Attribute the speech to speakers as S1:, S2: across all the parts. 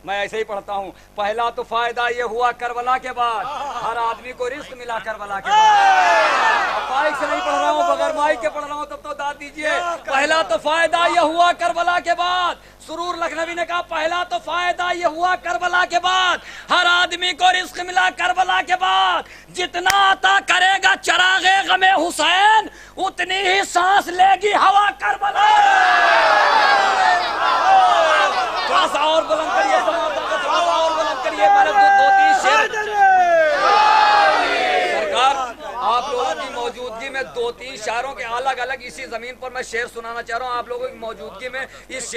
S1: میں ایسے ہی پڑھتا ہوں. پہلا تو فائدہ یہ ہوا کربلا کے بعد ہر آدمی کو رزق ملا کربلا کے بعد. مائک سے نہیں پڑھ رہا ہوں, بغیر مائک کے پڑھ رہا ہوں, تب تو داد دیجئے. پہلا تو فائدہ یہ ہوا کربلا کے بعد. سرور لکھنوی نے کہا پہلا تو فائدہ یہ ہوا کربلا کے بعد ہر آدمی کو رزق ملا کربلا کے بعد. جتنا عطا کرے گا چراغ غم حسین اتنی ہی سانس لے گی ہوا کربلا. تھوڑا سا اور بلند کریے, تھوڑا سا اور بلند کریے. میرے دو تین شعر سرکار آپ لوگوں کی موجودگی میں دو تین شعروں کے الگ الگ اسی زمین پر میں شعر سنانا چاہ رہا ہوں. آپ لوگوں کی موجودگی میں اس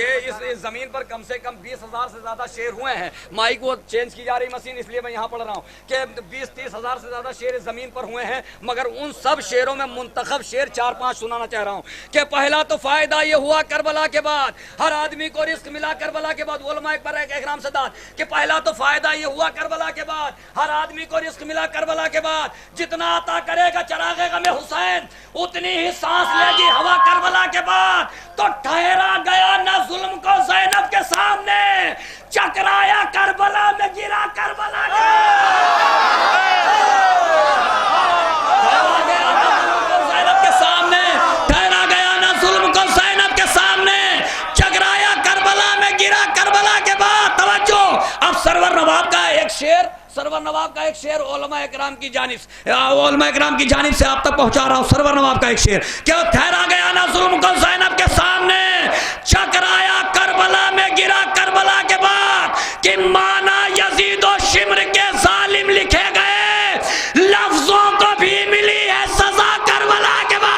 S1: زمین پر کم سے کم 20,000 سے زیادہ شعر ہوئے ہیں. مائک وہ چینج کی جا رہی مشین, اس لیے میں یہاں پڑھ رہا ہوں کہ 20-30 ہزار سے زیادہ شعر اس زمین پر ہوئے ہیں, مگر ان سب شعروں میں منتخب شعر 4-5 سنانا چاہ رہا ہوں کہ پہلا تو فائدہ یہ ہوا کربلا کے بعد ہر آدمی کو رزق ملا کربلا کے بعد. علماء پر اکرام سادات کہ پہلا تو فائدہ یہ ہوا کربلا کے بعد ہر آدمی کو رزق ملا کربلا کے بعد. جتنا عطا کرے گا چراغ غم حسین اتنی ہی سانس لے گی ہوا کربلا کے بعد. تو ٹھہرا گیا نہ ظلم کو زینب کے سامنے, چکرایا کربلا میں گرا کربلا کے زینب کے سامنے, ٹھہرا گیا نہ ظلم کو زینب کے سامنے, چکرایا کربلا میں گرا کربلا کے بعد. توجہ, اب سرور نواب کا ایک شعر علماء اکرام کی جانب سے آپ تک پہنچا رہا ہوں. سرور نواب کا ایک شعر کہ ٹھہرا گیا نہ ظلم کو زینب کے سامنے, چکرایا کربلا میں گرا کربلا کے بعد. کہ مانا یزید و شمر کے ظالم لکھے گئے, لفظوں کو بھی ملی ہے سزا کربلا کے بعد.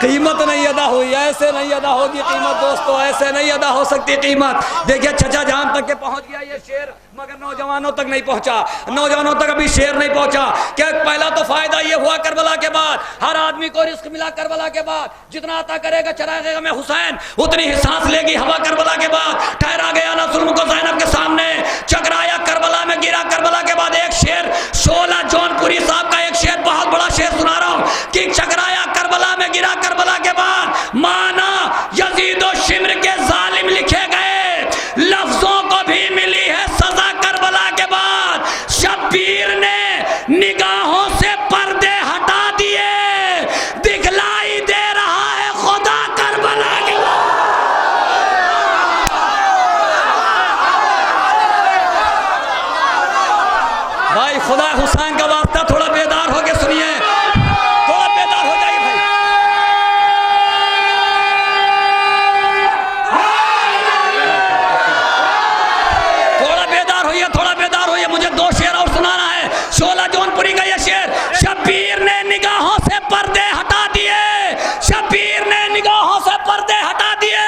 S1: قیمت نہیں ادا ہوئی, ایسے نہیں ادا ہوگی قیمت دوستو, ایسے نہیں ادا ہو سکتی قیمت. دیکھیے چچا جان تک کے پہنچ گیا یہ شعر, مگر نوجوانوں تک نہیں پہنچا, نوجوانوں تک ابھی شعر نہیں پہنچا. کہ پہلا تو فائدہ یہ ہوا کربلا کے بعد ہر آدمی کو رزق ملا کربلا کے بعد. جتنا عطا کرے گا چراغ غم حسین اتنی ہی سانس لے گی ہوا کربلا کے بعد. ٹھہرا گیا نہ ظلم کو زینب کے سامنے, چکرایا کربلا میں گرا کربلا کے بعد. ایک شعر شعلہ جون پوری صاحب کا ایک شعر, بہت بڑا شعر سنا رہا ہوں کہ چکرایا کربلا میں گرا کربلا کے بعد. مانا یزید و شمر کے ظالم لکھے گئے, لفظوں کو بھی ملی ہے سزا کربلا کے بعد. شبیر نے نگاہوں سے پردے ہٹا دیے, دکھلائی دے رہا ہے خدا کربلا کے بعد. بھائی خدا حسین کا واسطہ تھوڑا بیدار ہو کے سنیے, تھوڑا بیدار ہو جائیے بھائی. تھوڑا بیدار ہوئیے, مجھے دو شعر اور سنانا ہے. شعلہ جون پوری کا یہ شعر, شبیر نے نگاہوں سے پردے ہٹا دیے, شبیر نے نگاہوں سے پردے ہٹا دیے,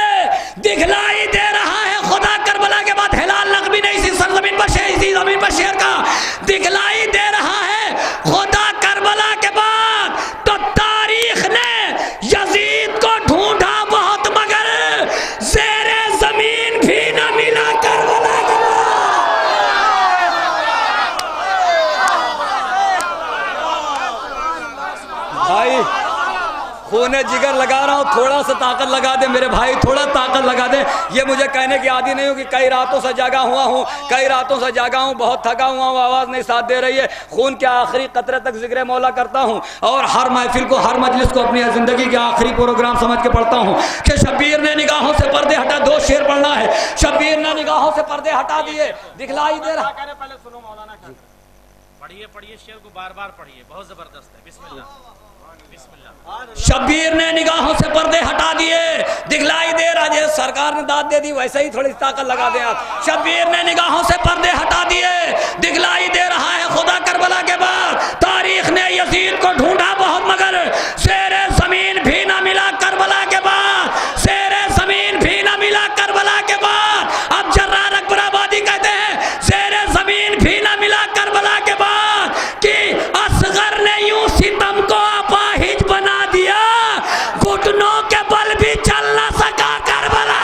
S1: دکھلائی دے رہا ہے خدا کربلا کے بعد. ہلال نقبی نے اسی سرزمین پر اسی زمین پر شعر کا, دکھلائی دے رہا ہے خدا کربلا کے بعد. تو تاریخ نے یزید کو ڈھونڈا بہت مگر زیر زمین بھی نہ ملا کربلا کے بعد. بھائی خون جگر لگا رہا ہوں, تھوڑا سا طاقت لگا دے میرے بھائی, تھوڑا طاقت لگا دے. یہ مجھے کہنے کی عادی نہیں ہوں کہ کئی راتوں سے جاگا ہوں, بہت تھکا ہوا ہوں, آواز نہیں ساتھ دے رہی ہے. خون کے آخری قطرے تک ذکر مولا کرتا ہوں اور ہر محفل کو, ہر مجلس کو اپنی زندگی کے آخری پروگرام سمجھ کے پڑھتا ہوں کہ شبیر نے نگاہوں سے پردے ہٹا. دو شعر پڑھنا ہے. شبیر نے نگاہوں سے پردے ہٹا دیے, دکھلائی دے رہا.
S2: پہلے سنو مولانا کا, پڑھیے شعر کو بار بار پڑھیے, بہت زبردست ہے. بسم اللہ.
S1: شبیر نے نگاہوں سے پردے ہٹا دیے, دکھلائی دے رہا. جیسے سرکار نے داد دے دی ویسے ہی تھوڑی طاقت لگا دیں آپ. شبیر نے نگاہوں سے پردے ہٹا دیے, دکھلائی دے رہا ہے خدا کربلا کے بعد. تاریخ نے یزید کو ڈھونڈا بہت مگر زیر زمین بھی نہ ملا کربلا کے بعد, زیر زمین بھی نہ ملا کربلا کے بعد. اب جرار اکبر آبادی کہتے ہیں زیر زمین بھی نہ ملا کربلا کے بعد کہ اصغر نے یوں ستم کو اپاہج بنا دیا, گھٹنوں کے بل بھی چل نہ سکا کربلا.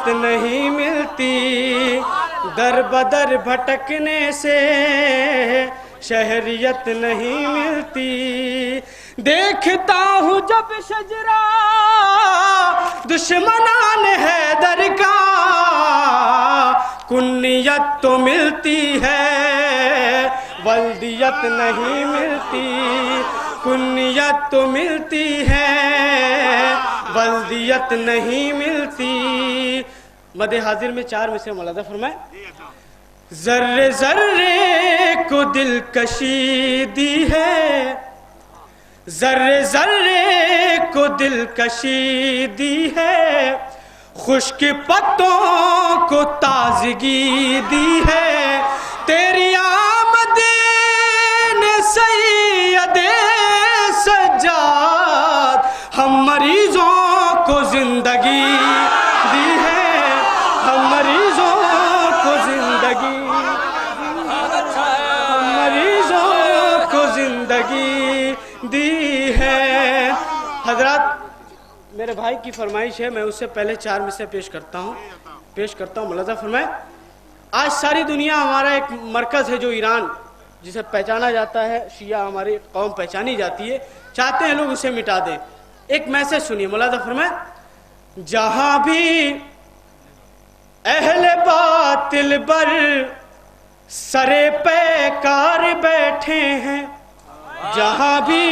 S3: شہریت نہیں ملتی، در بدر بھٹکنے سے شہریت نہیں ملتی۔ دیکھتا ہوں جب شجرہ دشمنان حیدر کا، کنیت تو ملتی ہے ولدیت نہیں ملتی، کنیت تو ملتی ہے ولدیت نہیں ملتی۔ مد حاضر میں 4 مصرع ملاحظہ فرمائیں۔ ذرے ذرے کو دلکشی دی ہے، ذرے ذرے کو دلکشی دی ہے، خشک پتوں کو تازگی دی ہے، تیری آمد نے سید سجاد ہم مریضوں کو زندگی دی ہے، ہم مریضوں کو زندگی، ہم مریضوں کو زندگی دی ہے۔ حضرات میرے بھائی کی فرمائش ہے، میں اس سے پہلے 4 مصرع پیش کرتا ہوں، ملاحظہ فرمائیں۔ آج ساری دنیا ہمارا ایک مرکز ہے جو ایران، جسے پہچانا جاتا ہے، شیعہ ہماری قوم پہچانی جاتی ہے، چاہتے ہیں لوگ اسے مٹا دیں۔ ایک میسج سنیے، ملاحظہ فرمائیں۔ جہاں بھی اہل باطل بر سرے پیکار بیٹھے ہیں، جہاں بھی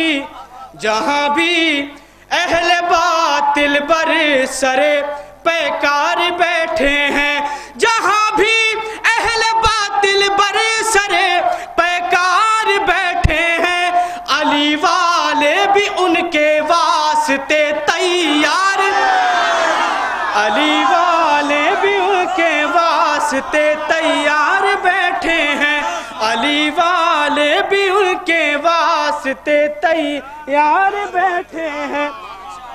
S3: اہل باطل بر سرے پیکار بیٹھے ہیں، جہاں بھی اہل باطل بر سرے پیکار بیٹھے ہیں، علی والے بھی ان کے واسطے تیار، علی والے بھی ان کے واسطے تیار بیٹھے ہیں، علی والے بھی ان کے واسطے تیار بیٹھے ہیں۔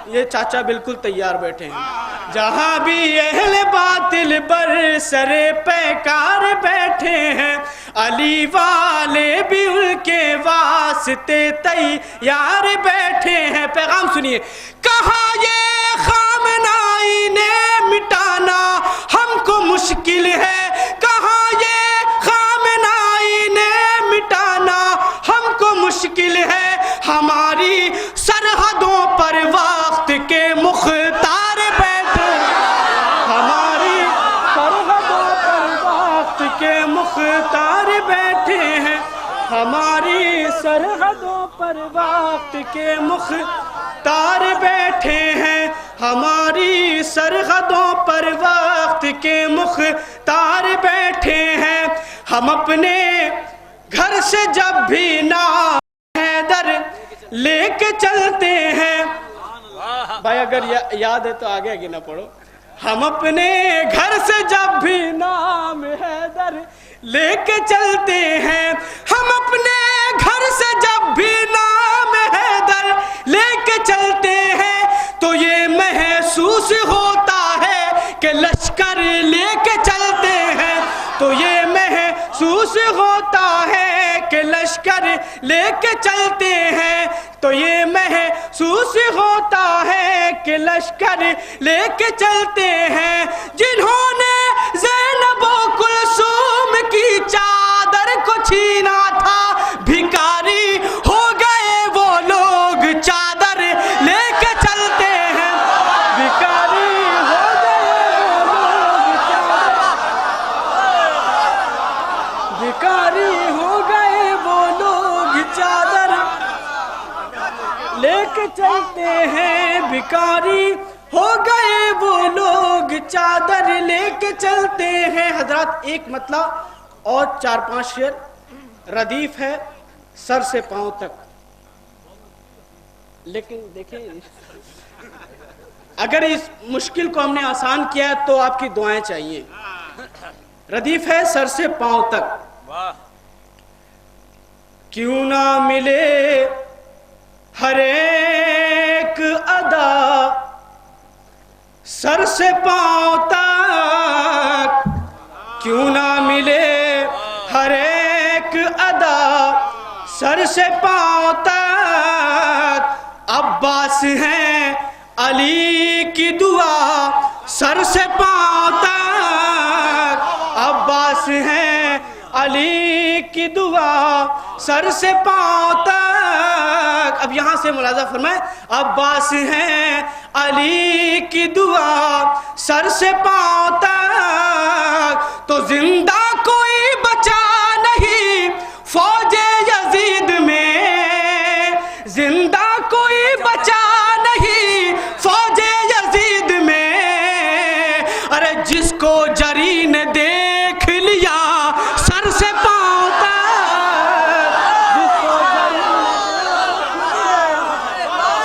S3: یہ چاچا بالکل تیار بیٹھے ہیں۔ جہاں بھی اہل باطل بر سرے پیکار بیٹھے ہیں، علی والے بھی ان کے واسطے تیار بیٹھے ہیں۔ پیغام سنیے۔ کہا یہ خامنائی نے مٹانا ہم کو مشکل ہے، کہا یہ خامنائی نے مٹانا ہم کو مشکل ہے، ہماری سرحدوں پر وقت کے مختار بیٹھے، ہماری سرحدوں پر وقت کے مختار بیٹھے ہیں، ہماری سرحدوں پر وقت کے مختار بیٹھے ہیں، ہماری سرحدوں پر وقت کے مختار بیٹھے ہیں۔ ہم اپنے گھر سے جب بھی نام حیدر لے کے چلتے ہیں، بھائی اگر یاد ہے تو آگے نہ پڑھو۔ ہم اپنے گھر سے جب بھی نام حیدر لے کے چلتے ہیں، ہم اپنے گھر سے جب بھی نام حیدر لے کے چلتے ہیں، تو یہ محسوس ہوتا ہے کہ لشکر لے کے چلتے ہیں، تو یہ محسوس ہوتا ہے کہ لشکر لے کے چلتے ہیں، تو یہ محسوس ہوتا ہے کہ لشکر لے کے چلتے ہیں۔ جنہوں نے زینب و کلثوم کی چادر کو چھینا تھا، بھکاری ہو گئے وہ لوگ چادر لے کے چلتے ہیں، بھکاری ہو گئے وہ لوگ چادر، بھکاری ہو گئے وہ لوگ چادر لے کے چلتے ہیں، بھکاری ہو گئے وہ لوگ چادر لے کے چلتے ہیں۔ حضرات ایک مطلب اور 4-5 شعر ردیف ہے سر سے پاؤں تک، لیکن دیکھیں اگر اس مشکل کو ہم نے آسان کیا ہے تو آپ کی دعائیں چاہیے۔ ردیف ہے سر سے پاؤں تک۔ کیوں نہ ملے ہر ایک ادا سر سے پاؤں تک، کیوں نہ ملے ہر ایک ادا سر سے پاؤں تک، عباس ہیں علی کی دعا سر سے پاؤں تک عباس ہیں علی کی دعا سر سے پاؤں تک. اب یہاں سے ملاحظہ فرمائیں عباس ہیں علی کی دعا سر سے پاؤں تک تو زندہ کوئی بچا نہیں فوج یزید میں زندہ کوئی بچا نہیں فوج یزید میں ارے جس کو جری نے دیکھ لیا سر سے پاؤں تک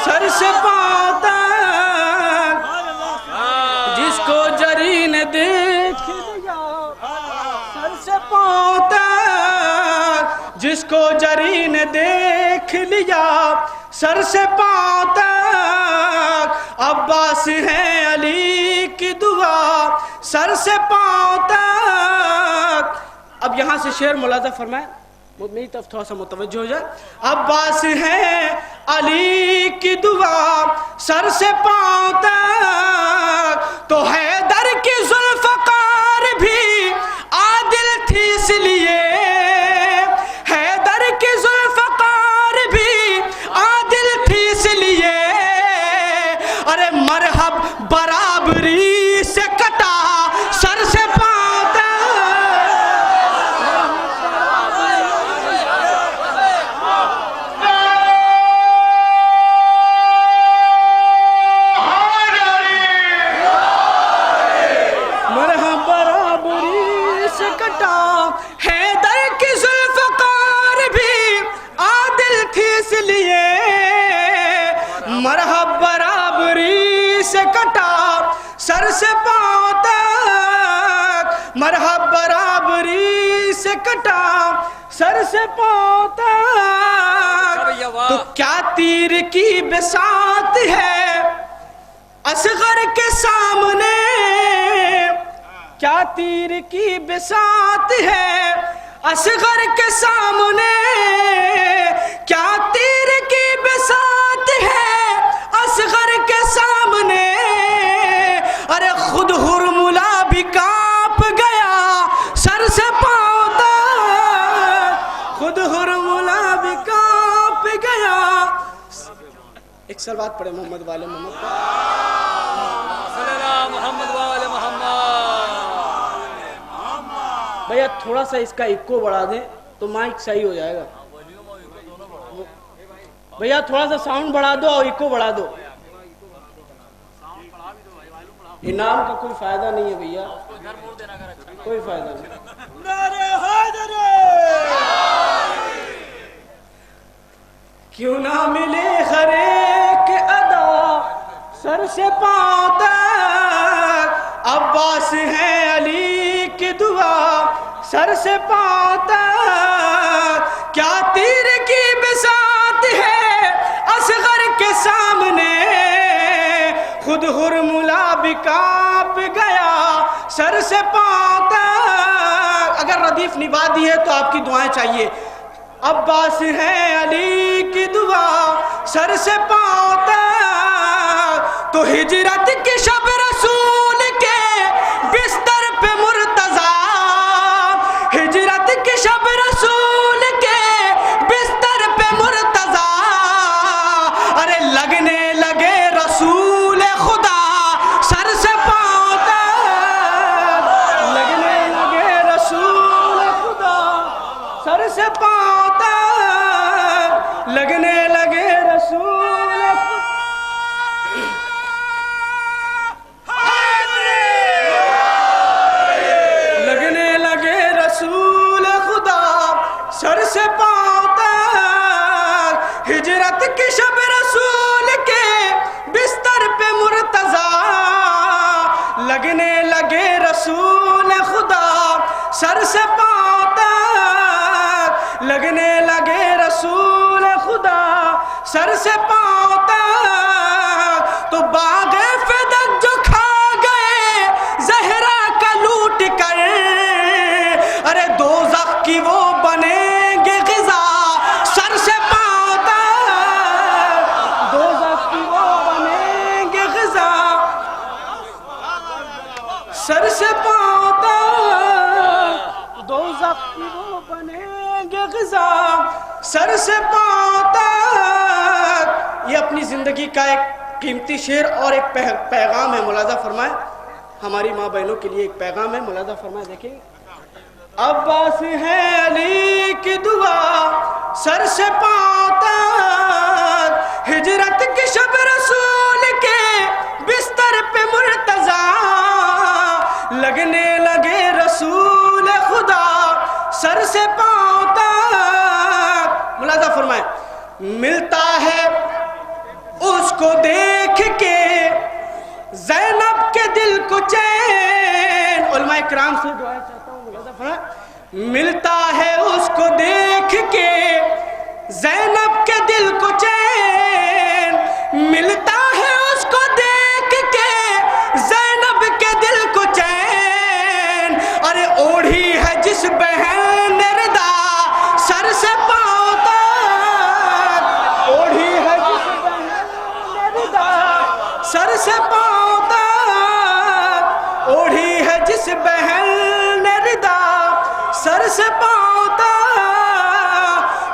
S3: سر سے پاؤں تک جس کو جری نے دیکھ لیا سر سے پاؤں تک جس کو جری نے دیکھ لیا سر سے پاؤں تک عباس ہیں علی کی دعا سر سے پاؤں تک. اب یہاں سے شعر ملاحظہ فرمائیں میری طرف تھوڑا سا متوجہ ہو جائے. عباس ہیں علی کی دعا سر سے پاؤں تک تو حیدر کی ذوالفقار بھی عادل تھی اس لیے حیدر کی ذوالفقار بھی عادل تھی اس لیے ارے مرحب برابری سے کٹا سر سے پاؤں تک مرحب برابری سے کٹا حیدر کی ذوالفقار بھی عادل تھی اس لیے مرحب برابری سے کٹا سر سے پاؤں تک مرحب برابری سے کٹا سر سے پاؤں تک تو کیا تیر کی بساط ہے اصغر کے سامنے کیا تیر کی بساط ہے اصغر کے سامنے کیا تیر کی بساط ہے اصغر کے سامنے ارے خود ہرملا بھی کانپ گیا سر سے پاؤں تک خود ہرملا بھی کانپ گیا. ایک سلوات پڑھے محمد والے محمد
S1: محمد والے محمد.
S3: بھیا تھوڑا سا اس کا ایکو بڑھا دیں تو مائک صحیح ہو جائے گا. بھیا تھوڑا سا ساؤنڈ بڑھا دو اور ایکو بڑھا دو. انعام کا کوئی فائدہ نہیں ہے بھیا کوئی فائدہ نہیں. کیوں نہ ملے ہر ایک ادا سر سے پاؤں تک عباس ہیں علی کی دعا سر سے پاؤں تک کیا تیر کی بساط ہے اصغر کے سامنے خود ہرملا بھی کانپ گیا سر سے پاؤں تک. اگر ردیف نبھا دی ہے تو آپ کی دعائیں چاہیے. عباس ہیں علی کی دعا سر سے پاؤں تک تو ہجرت کی شب رسول کے بستر پہ مرتضیٰ ہجرت کی شب رسول کے بستر پہ مرتضیٰ ارے لگنے لگے رسول خدا سر سے پاؤں تک لگنے لگے رسول خدا سر سے پاؤں تک لگنے لگے رسول لگنے لگے رسول خدا سر سے پاؤں تک ہجرت کی شب رسول کے بستر پہ مرتضیٰ لگنے لگے رسول خدا سر سے پاؤں تک لگنے لگے رسول خدا سر سے پاؤں تک تو باغ فدق جو کھا گئے زہرا کا لوٹ کر ارے دوزخ کی وہ بنیں گے غذا سر سے پاؤں تک دوزخ کی وہ بنیں گے غذا سر سے پاؤں تک. یہ اپنی زندگی کا ایک قیمتی شعر اور ایک پیغام ہے. ملاحظہ فرمائیں, ہماری ماں بہنوں کے لیے ایک پیغام ہے. ملاحظہ فرمائیں, دیکھیں. عباس ہے علی کی دعا سر سے پاؤں تک, ہجرت کی شب رسول کے بستر پہ مرتضی لگنے لگے رسول خدا سر سے پاؤں تک. ملاحظہ فرمائیں, ملتا ہے اس کو دیکھ کے زینب کے دل کو چین. علماء کرام سے دعائیں چاہتا ہوں. ملاحظہ فرمائیں, ملتا ہے اس کو دیکھ کے زینب کے دل کو چین, ملتا ہے اس کو دیکھ کے زینب کے دل کو چین. ارے اوڑھی ہے جس بہن نے ردا سر سے پاؤں تک, اوڑھی ہے جس بہن نے ردا سر سے پاؤں تک, اوڑھی ہے جس بہن نے ردا سر سے پاؤں تک.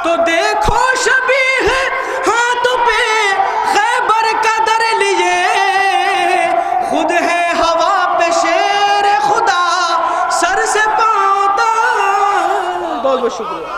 S3: تو دیکھو شبیہ ہاتھ پہ خیبر کا در لیے, خود ہے ہوا پہ شیر خدا سر سے پاؤں تک. بہت بہت شکریہ.